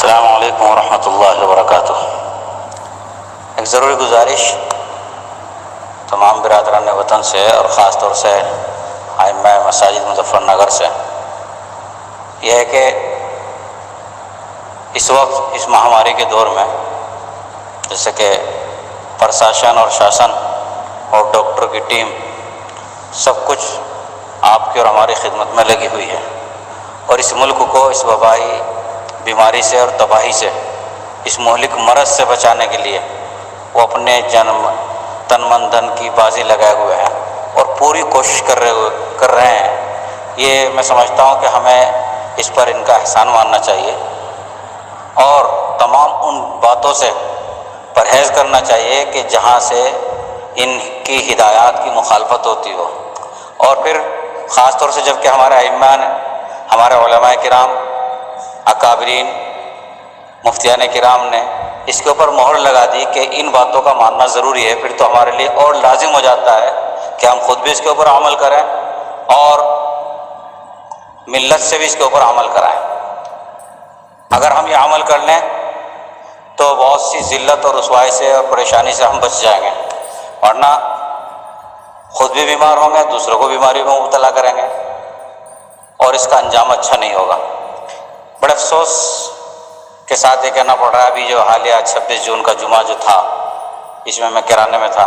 السلام علیکم ورحمۃ اللہ وبرکاتہ۔ ایک ضروری گزارش تمام برادران وطن سے اور خاص طور سے ائمہ مساجد مظفر نگر سے یہ ہے کہ اس وقت اس مہاماری کے دور میں جیسے کہ پرشاسن اور شاسن اور ڈاکٹر کی ٹیم سب کچھ آپ کی اور ہماری خدمت میں لگی ہوئی ہے، اور اس ملک کو اس وبائی بیماری سے اور تباہی سے، اس مہلک مرض سے بچانے کے لیے وہ اپنے تن من دھن کی بازی لگائے ہوئے ہیں اور پوری کوشش کر رہے ہیں۔ یہ میں سمجھتا ہوں کہ ہمیں اس پر ان کا احسان ماننا چاہیے اور تمام ان باتوں سے پرہیز کرنا چاہیے کہ جہاں سے ان کی ہدایات کی مخالفت ہوتی ہو، اور پھر خاص طور سے جب کہ ہمارے ائمہ نے، ہمارے علماء کرام، اکابرین، مفتیان کرام نے اس کے اوپر مہر لگا دی کہ ان باتوں کا ماننا ضروری ہے، پھر تو ہمارے لیے اور لازم ہو جاتا ہے کہ ہم خود بھی اس کے اوپر عمل کریں اور ملت سے بھی اس کے اوپر عمل کرائیں۔ اگر ہم یہ عمل کر لیں تو بہت سی ذلت اور رسوائی سے اور پریشانی سے ہم بچ جائیں گے، ورنہ خود بھی بیمار ہوں گے، دوسروں کو بیماری میں مبتلا کریں گے اور اس کا انجام اچھا نہیں ہوگا۔ بڑے افسوس کے ساتھ یہ کہنا پڑ رہا ہے، ابھی جو حالیہ 26 جون کا جمعہ جو تھا، اس میں کرانے میں تھا،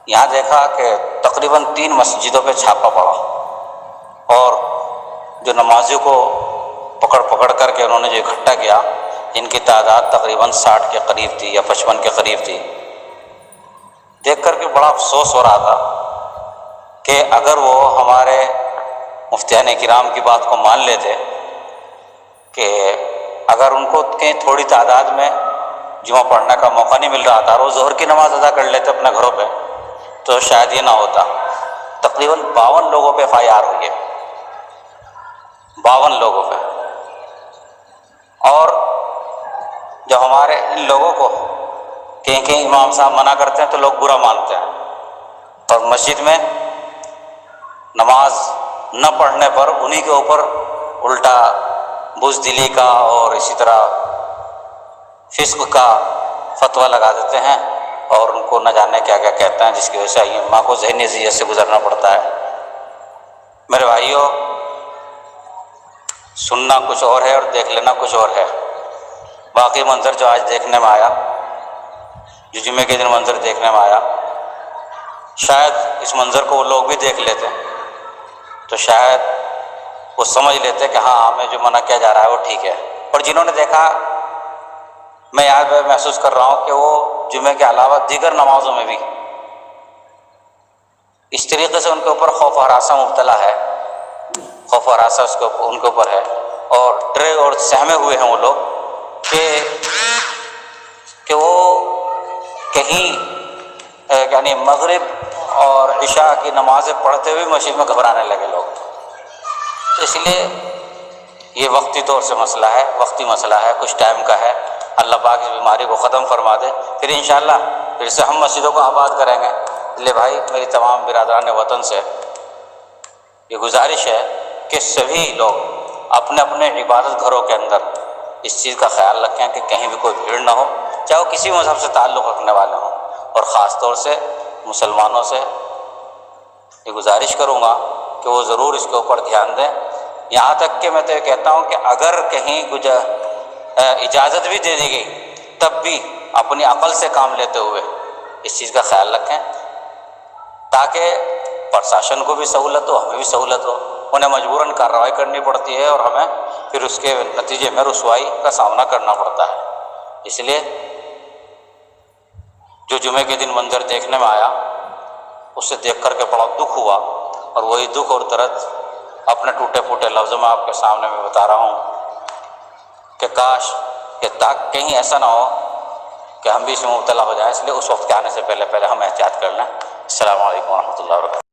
یہاں دیکھا کہ تقریباً 3 مسجدوں پہ چھاپا پڑا اور جو نمازیوں کو پکڑ کر کے انہوں نے جو اکٹھا کیا، ان کی تعداد تقریباً 60 کے قریب تھی یا 55 کے قریب تھی۔ دیکھ کر کے بڑا افسوس ہو رہا تھا کہ اگر وہ ہمارے مفتیان کرام کی بات کو مان لیتے کہ اگر ان کو کہیں تھوڑی تعداد میں جمعہ پڑھنے کا موقع نہیں مل رہا تھا اور وہ ظہر کی نماز ادا کر لیتے اپنے گھروں پہ، تو شاید یہ نہ ہوتا۔ تقریباً 52 لوگوں پہ FIR ہوئی ہے، 52 لوگوں پہ۔ اور جب ہمارے ان لوگوں کو کہیں امام صاحب منع کرتے ہیں تو لوگ برا مانتے ہیں، اور مسجد میں نماز نہ پڑھنے پر انہی کے اوپر الٹا بزدلی کا اور اسی طرح فسق کا فتویٰ لگا دیتے ہیں اور ان کو نہ جانے کیا کیا کہتے ہیں، جس کی وجہ سے ائمہ کو ذہنی اذیت سے گزرنا پڑتا ہے۔ میرے بھائیوں، سننا کچھ اور ہے اور دیکھ لینا کچھ اور ہے۔ باقی منظر جو آج دیکھنے میں آیا، جو جمعے کے دن منظر دیکھنے میں آیا، شاید اس منظر کو وہ لوگ بھی دیکھ لیتے تو شاید وہ سمجھ لیتے کہ ہاں ہمیں جو منع کیا جا رہا ہے وہ ٹھیک ہے۔ اور جنہوں نے دیکھا، میں یاد محسوس کر رہا ہوں کہ وہ جمعے کے علاوہ دیگر نمازوں میں بھی اس طریقے سے ان کے اوپر خوف و ہراسہ مبتلا ہے، خوف و ہراسہ ان کے اوپر ہے، اور ڈرے اور سہمے ہوئے ہیں وہ لوگ کہ وہ کہیں یعنی مغرب اور عشاء کی نمازیں پڑھتے ہوئے مسجد میں گھبرانے لگے لوگ۔ تو اس لیے یہ وقتی طور سے مسئلہ ہے، وقتی مسئلہ ہے، کچھ ٹائم کا ہے۔ اللہ پاک اس بیماری کو ختم فرما دے، پھر انشاءاللہ پھر سے ہم مسجدوں کو آباد کریں گے۔ لے بھائی، میری تمام برادران وطن سے یہ گزارش ہے کہ سبھی لوگ اپنے اپنے عبادت گھروں کے اندر اس چیز کا خیال رکھیں کہ کہیں بھی کوئی بھیڑ نہ ہو، چاہے وہ کسی مذہب سے تعلق رکھنے والے ہوں، اور خاص طور سے مسلمانوں سے یہ گزارش کروں گا کہ وہ ضرور اس کے اوپر دھیان دیں۔ یہاں تک کہ میں تو یہ کہتا ہوں کہ اگر کہیں کچھ اجازت بھی دے دی گئی تب بھی اپنی عقل سے کام لیتے ہوئے اس چیز کا خیال رکھیں، تاکہ پرشاسن کو بھی سہولت ہو، ہمیں بھی سہولت ہو۔ انہیں مجبوراً کارروائی کرنی پڑتی ہے اور ہمیں پھر اس کے نتیجے میں رسوائی کا سامنا کرنا پڑتا ہے۔ اس لیے جو جمعے کے دن منظر دیکھنے میں آیا، اسے دیکھ کر کے بڑا دکھ ہوا، اور وہی دکھ اور درد اپنے ٹوٹے پھوٹے لفظوں میں آپ کے سامنے میں بتا رہا ہوں کہ کاش کہ کہیں ایسا نہ ہو کہ ہم بھی اس میں مبتلا ہو جائیں۔ اس لیے اس وقت کے آنے سے پہلے ہم احتیاط کر لیں۔ السلام علیکم ورحمۃ اللہ وبرکاتہ۔